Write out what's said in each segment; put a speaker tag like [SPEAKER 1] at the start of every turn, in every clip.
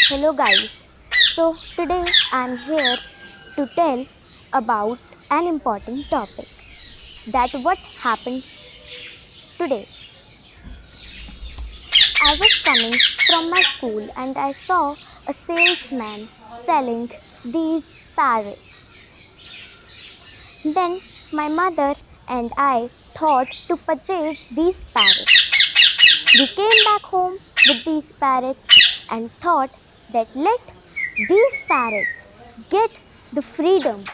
[SPEAKER 1] Hello guys. So today I'm here to tell about an important topic that what happened today. I was coming from my school and I saw a salesman selling these parrots. Then my mother and I thought to purchase these parrots. We came back home with these parrots and thought that let these parrots get the freedom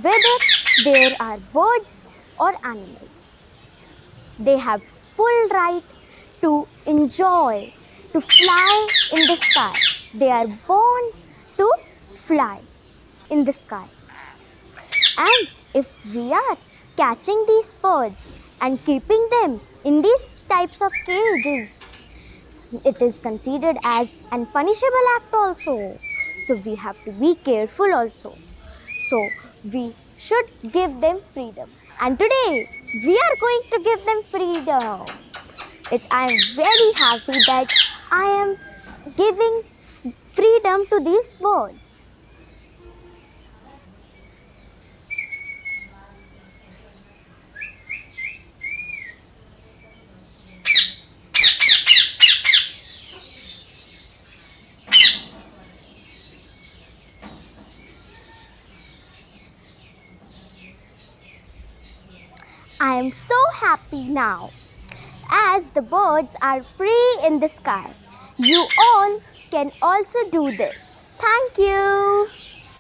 [SPEAKER 1] whether there are birds or animals. They have full right to enjoy, to fly in the sky. They are born to fly in the sky. And if we are catching these birds and keeping them in these types of cages, it is considered as an punishable act also. So we have to be careful also. So we should give them freedom. And today we are going to give them freedom. I am very happy that I am giving freedom to these birds. I am so happy now as the birds are free in the sky. You all can also do this. Thank you.